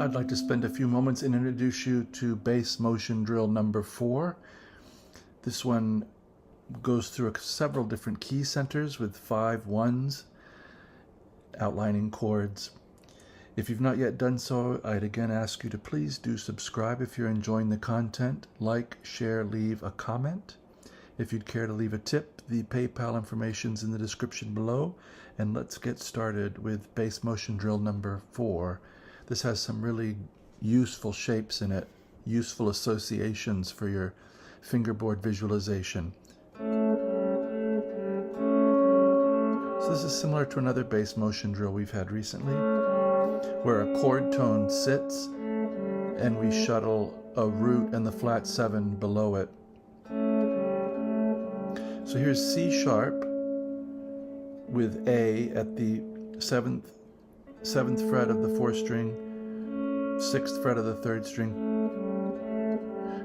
I'd like to spend a few moments and introduce you to bass motion drill number 4. This one goes through several different key centers with 5 ones, outlining chords. If you've not yet done so, I'd again ask you to please do subscribe if you're enjoying the content, like, share, leave a comment. If you'd care to leave a tip, the PayPal information's in the description below. And let's get started with bass motion drill number 4. This has some really useful shapes in it, useful associations for your fingerboard visualization. So this is similar to another bass motion drill we've had recently, where a chord tone sits and we shuttle a root and the flat 7 below it. So here's C sharp with A at the 7th fret of the 4th string, 6th fret of the 3rd string.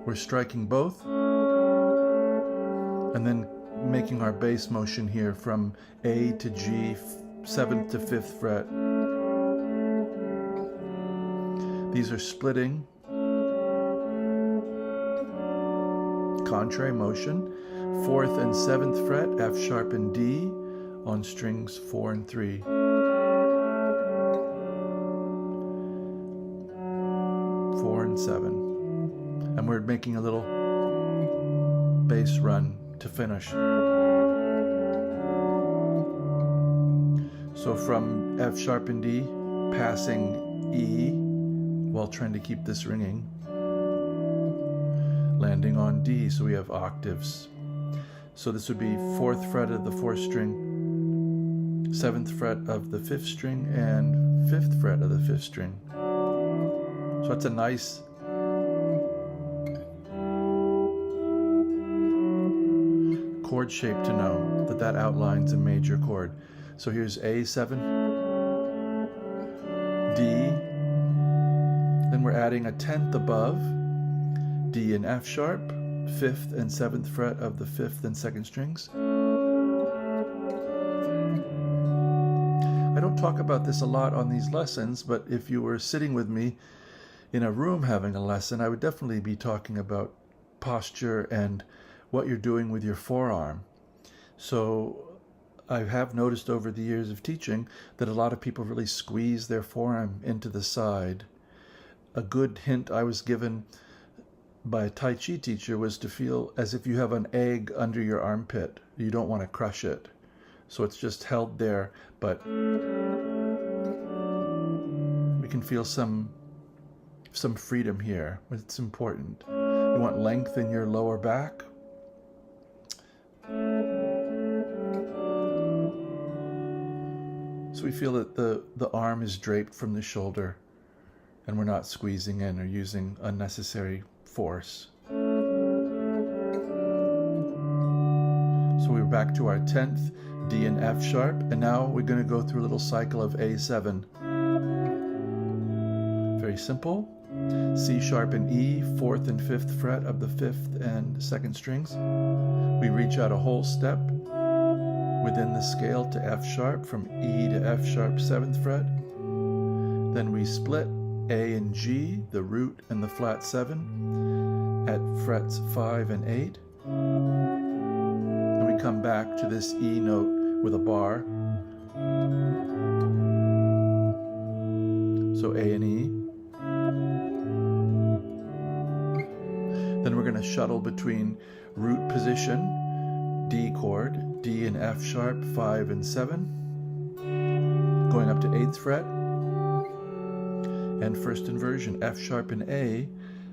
We're striking both and then making our bass motion here from A to G, 7th to 5th fret. These are splitting, contrary motion, 4th and 7th fret, F sharp and D on strings 4 and 3. 4 and 7. And we're making a little bass run to finish. So from F sharp and D, passing E while trying to keep this ringing, landing on D, so we have octaves. So this would be 4th fret of the 4th string, 7th fret of the 5th string, and 5th fret of the 5th string. So it's a nice chord shape to know that outlines a major chord. So here's A7, D, then we're adding a 10th above, D and F sharp, 5th and 7th fret of the 5th and 2nd strings. I don't talk about this a lot on these lessons, but if you were sitting with me in a room having a lesson, I would definitely be talking about posture and what you're doing with your forearm. So I have noticed over the years of teaching that a lot of people really squeeze their forearm into the side. A good hint I was given by a Tai Chi teacher was to feel as if you have an egg under your armpit. You don't want to crush it. So it's just held there, but we can feel some freedom here. It's important. You want length in your lower back. So we feel that the arm is draped from the shoulder and we're not squeezing in or using unnecessary force. So we're back to our 10th, D and F sharp, and now we're going to go through a little cycle of A7. Very simple. C sharp and E, 4th and 5th fret of the 5th and 2nd strings. We reach out a whole step within the scale to F sharp, from E to F sharp 7th fret. Then we split A and G, the root and the flat 7, at frets 5 and 8. And we come back to this E note with a bar. So A and E. Then we're going to shuttle between root position, D chord, D and F sharp, 5 and 7, going up to 8th fret, and first inversion, F sharp and A,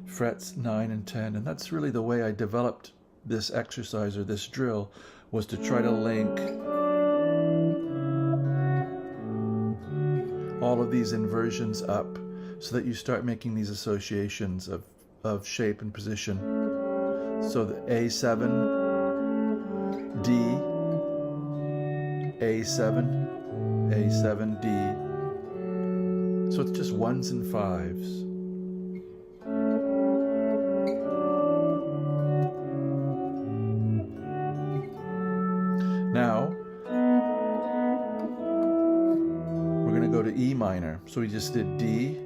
frets 9 and 10. And that's really the way I developed this exercise or this drill, was to try to link all of these inversions up so that you start making these associations of shape and position. So the A7, D, A7, A7, D. So it's just 1s and 5s. Now, we're going to go to E minor. So we just did D,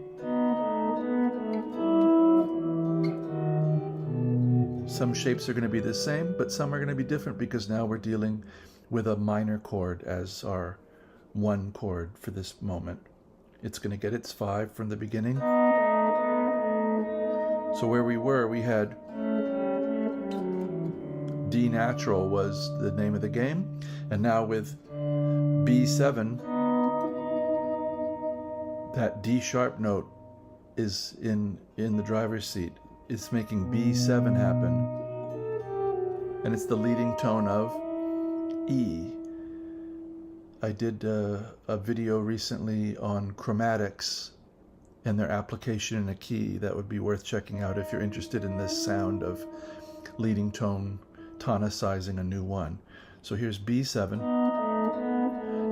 Some shapes are going to be the same, but some are going to be different because now we're dealing with a minor chord as our one chord for this moment. It's going to get its 5 from the beginning. So where we were, we had D natural was the name of the game, and now with B7, that D sharp note is in the driver's seat. It's making B7 happen, and it's the leading tone of E. I did a video recently on chromatics and their application in a key. That would be worth checking out if you're interested in this sound of leading tone tonicizing a new one. So here's B7,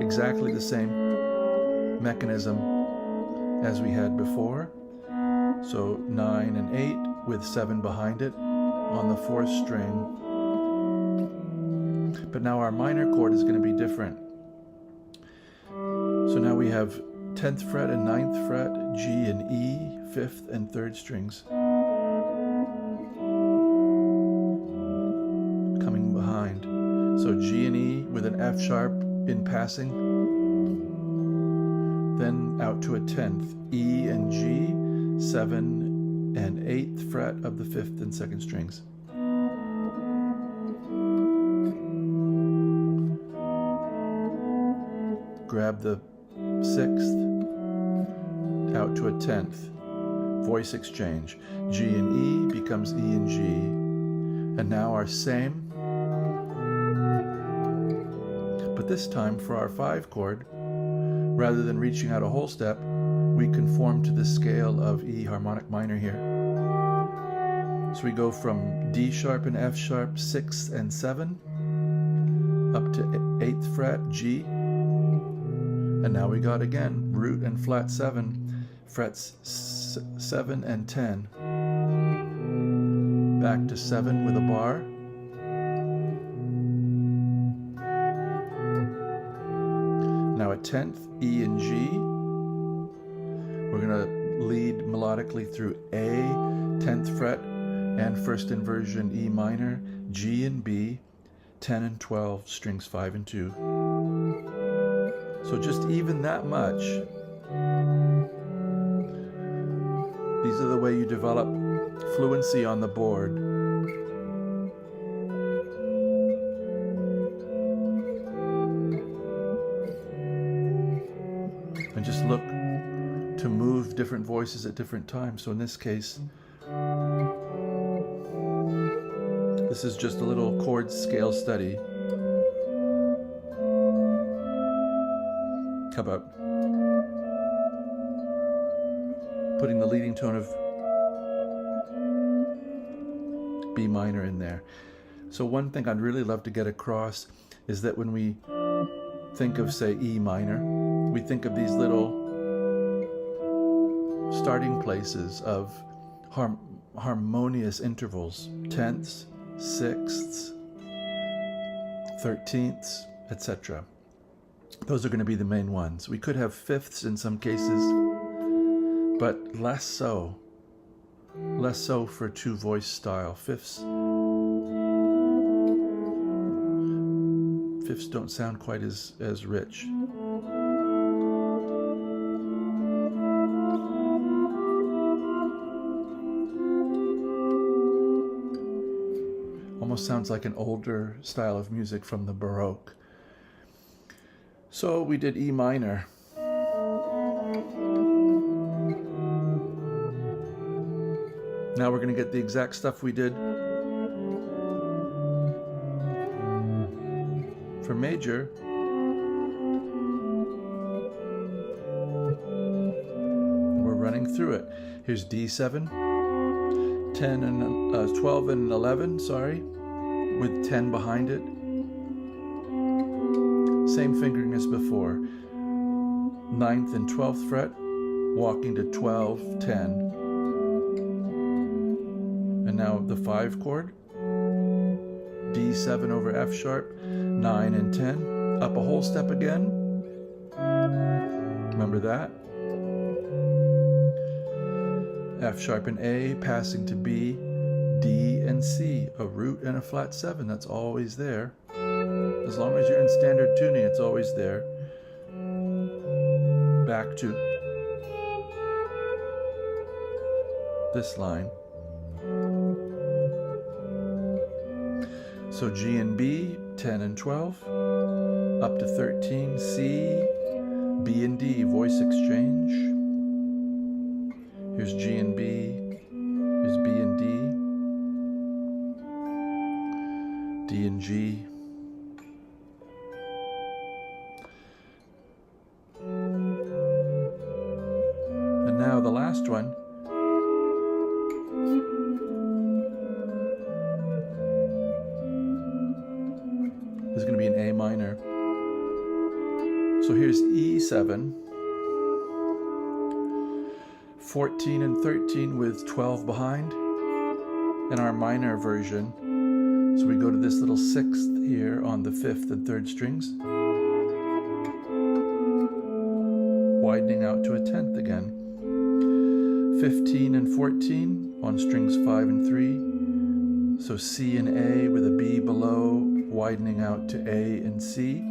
exactly the same mechanism as we had before. So 9 and 8 with 7 behind it on the 4th string. But now our minor chord is going to be different. So now we have 10th fret and 9th fret, G and E, 5th and 3rd strings coming behind. So G and E with an F sharp in passing, then out to a 10th, E and G, 7 and 8th fret of the 5th and 2nd strings. Grab the 6th, out to a 10th, voice exchange. G and E becomes E and G. And now our same, but this time for our 5 chord, rather than reaching out a whole step, we conform to the scale of E harmonic minor here. So we go from D sharp and F sharp, 6 and 7, up to 8th fret, G. And now we got again root and flat 7, frets 7 and 10. Back to 7 with a bar. Now a 10th, E and G. We're going to lead melodically through A, 10th fret, and first inversion E minor, G and B, 10 and 12, strings 5 and 2. So just even that much. These are the way you develop fluency on the board. And just look to move different voices at different times. So in this case, this is just a little chord scale study. How about putting the leading tone of B minor in there? So one thing I'd really love to get across is that when we think of, say, E minor, we think of these little starting places of harmonious intervals, 10ths, 6ths, 13ths, etc. Those are going to be the main ones. We could have 5ths in some cases, but less so. Less so for 2-voice style. 5ths don't sound quite as rich. Almost sounds like an older style of music from the Baroque. So we did E minor. Now we're going to get the exact stuff we did for major. We're running through it. Here's D7, 10 and 12 and 11, sorry, with 10 behind it. Same fingering as before. 9th and 12th fret, walking to 12, 10. And now the 5 chord, D7 over F sharp, 9 and 10, up a whole step again. Remember that? F sharp and A, passing to B, D and C, a root and a flat 7, that's always there. As long as you're in standard tuning, it's always there. Back to this line. So G and B, 10 and 12, up to 13, C, B and D, voice exchange. Here's G and B, here's B and D, D and G. And now the last one. Is going to be an A minor. So here's E7, 14 and 13 with 12 behind in our minor version. So we go to this little 6th here on the 5th and 3rd strings, widening out to a 10th again. 15 and 14 on strings 5 and 3. So C and A with a B below, widening out to A and C.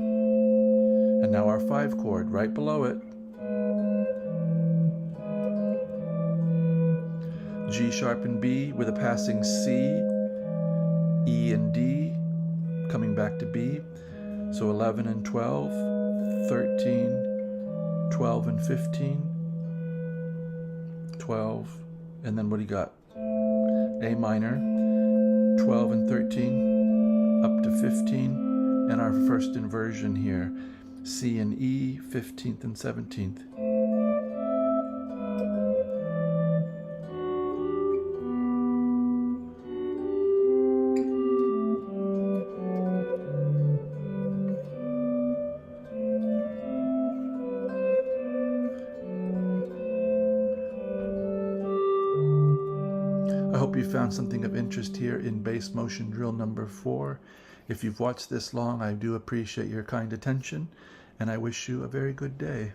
And now our 5 chord right below it. G sharp and B with a passing C, E and D, coming back to B. So 11 and 12, 13, 12 and 15, 12, and then what do you got? A minor, 12 and 13, up to 15, and our first inversion here, C and E, 15th and 17th. I hope you found something of interest here in bass motion drill number 4. If you've watched this long, I do appreciate your kind attention, and I wish you a very good day.